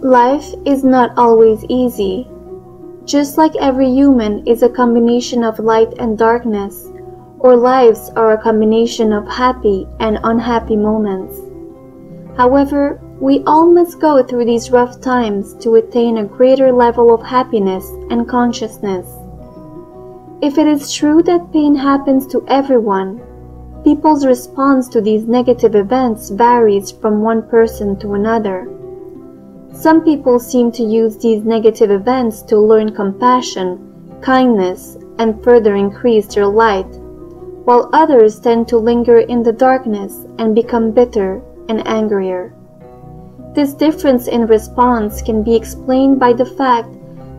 Life is not always easy. Just like every human is a combination of light and darkness, our lives are a combination of happy and unhappy moments. However, we all must go through these rough times to attain a greater level of happiness and consciousness. If it is true that pain happens to everyone, people's response to these negative events varies from one person to another. Some people seem to use these negative events to learn compassion, kindness, and further increase their light, while others tend to linger in the darkness and become bitter and angrier. This difference in response can be explained by the fact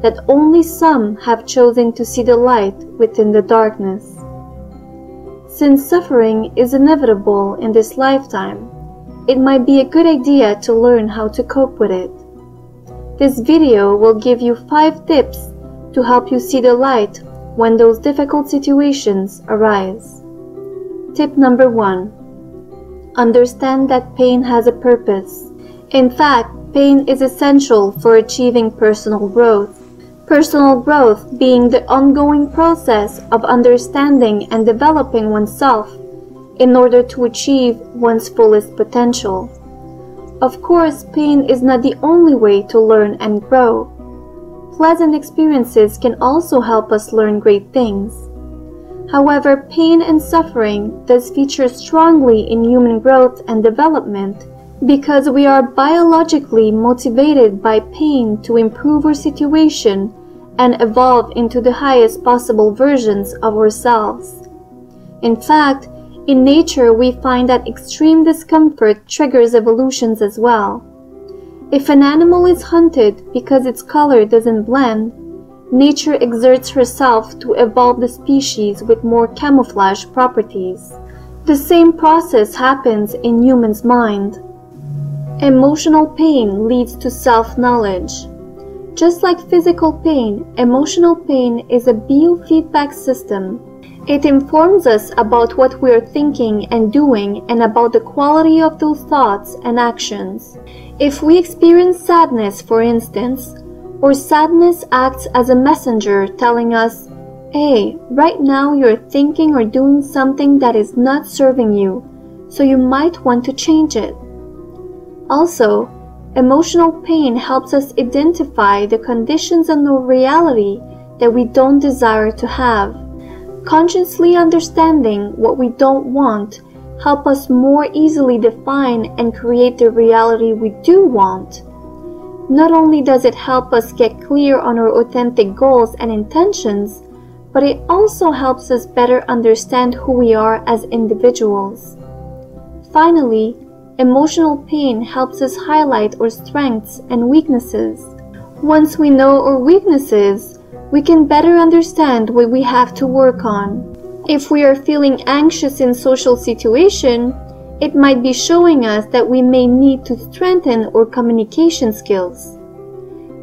that only some have chosen to see the light within the darkness. Since suffering is inevitable in this lifetime, it might be a good idea to learn how to cope with it. This video will give you 5 tips to help you see the light when those difficult situations arise. Tip number 1. Understand that pain has a purpose. In fact, pain is essential for achieving personal growth. Personal growth being the ongoing process of understanding and developing oneself in order to achieve one's fullest potential. Of course, pain is not the only way to learn and grow. Pleasant experiences can also help us learn great things. However, pain and suffering does feature strongly in human growth and development because we are biologically motivated by pain to improve our situation and evolve into the highest possible versions of ourselves. In fact, in nature, we find that extreme discomfort triggers evolutions as well. If an animal is hunted because its color doesn't blend, nature exerts herself to evolve the species with more camouflage properties. The same process happens in humans' mind. Emotional pain leads to self-knowledge. Just like physical pain, emotional pain is a biofeedback system. It informs us about what we are thinking and doing and about the quality of those thoughts and actions. If we experience sadness, for instance, or sadness acts as a messenger telling us, "Hey, right now you're thinking or doing something that is not serving you, so you might want to change it." Also, emotional pain helps us identify the conditions and the reality that we don't desire to have. Consciously understanding what we don't want help us more easily define and create the reality we do want. Not only does it help us get clear on our authentic goals and intentions, but it also helps us better understand who we are as individuals. Finally, emotional pain helps us highlight our strengths and weaknesses. Once we know our weaknesses, we can better understand what we have to work on. If we are feeling anxious in social situation, it might be showing us that we may need to strengthen our communication skills.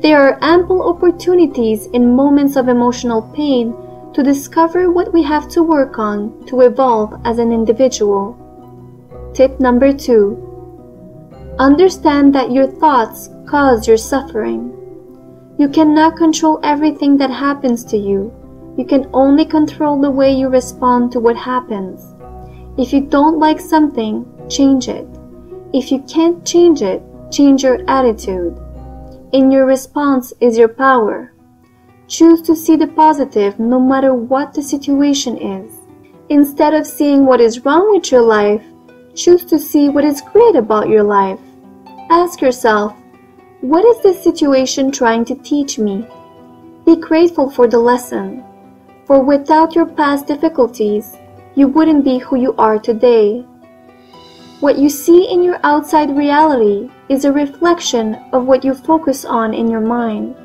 There are ample opportunities in moments of emotional pain to discover what we have to work on to evolve as an individual. Tip number 2. Understand that your thoughts cause your suffering. You cannot control everything that happens to you. You can only control the way you respond to what happens. If you don't like something, change it. If you can't change it, change your attitude. In your response is your power. Choose to see the positive no matter what the situation is. Instead of seeing what is wrong with your life, choose to see what is great about your life. Ask yourself, what is this situation trying to teach me? Be grateful for the lesson, for without your past difficulties, you wouldn't be who you are today. What you see in your outside reality is a reflection of what you focus on in your mind.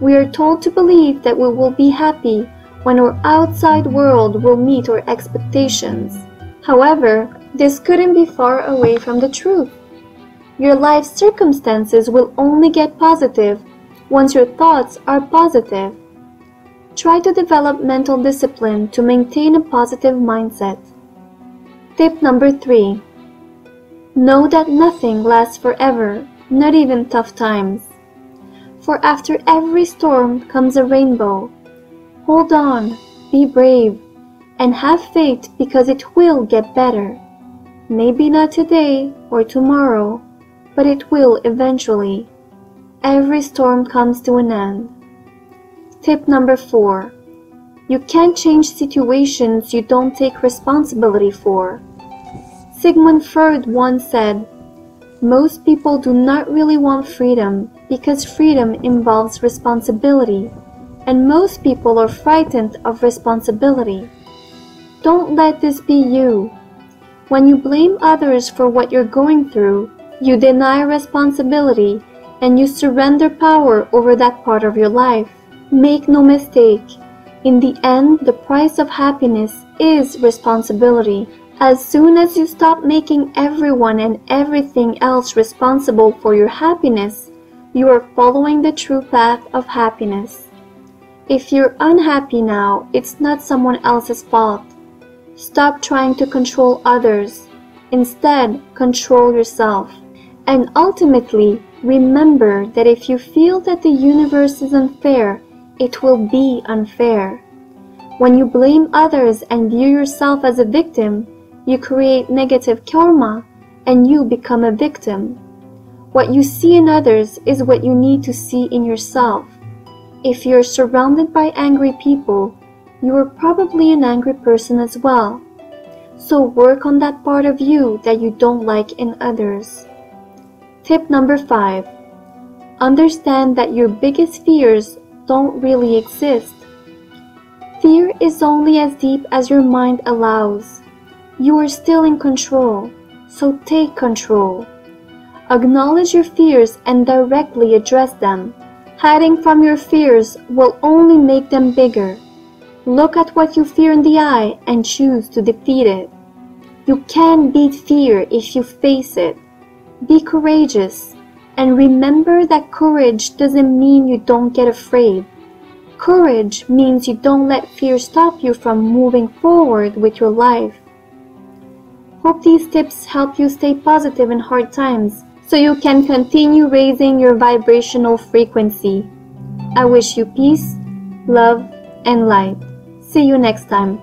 We are told to believe that we will be happy when our outside world will meet our expectations. However, this couldn't be far away from the truth. Your life circumstances will only get positive once your thoughts are positive. Try to develop mental discipline to maintain a positive mindset. Tip number 3. Know that nothing lasts forever, not even tough times. For after every storm comes a rainbow. Hold on, be brave, and have faith because it will get better. Maybe not today or tomorrow, but it will eventually. Every storm comes to an end. Tip number 4. You can't change situations you don't take responsibility for. Sigmund Freud once said, "Most people do not really want freedom because freedom involves responsibility, and most people are frightened of responsibility." Don't let this be you. When you blame others for what you're going through, you deny responsibility and you surrender power over that part of your life. Make no mistake, in the end, the price of happiness is responsibility. As soon as you stop making everyone and everything else responsible for your happiness, you are following the true path of happiness. If you're unhappy now, it's not someone else's fault. Stop trying to control others. Instead, control yourself. And ultimately, remember that if you feel that the universe is unfair, it will be unfair. When you blame others and view yourself as a victim, you create negative karma and you become a victim. What you see in others is what you need to see in yourself. If you're surrounded by angry people, you are probably an angry person as well. So work on that part of you that you don't like in others. Tip number 5. Understand that your biggest fears don't really exist. Fear is only as deep as your mind allows. You are still in control, so take control. Acknowledge your fears and directly address them. Hiding from your fears will only make them bigger. Look at what you fear in the eye and choose to defeat it. You can beat fear if you face it. Be courageous, and remember that courage doesn't mean you don't get afraid. Courage means you don't let fear stop you from moving forward with your life. Hope these tips help you stay positive in hard times so you can continue raising your vibrational frequency. I wish you peace, love, and light. See you next time.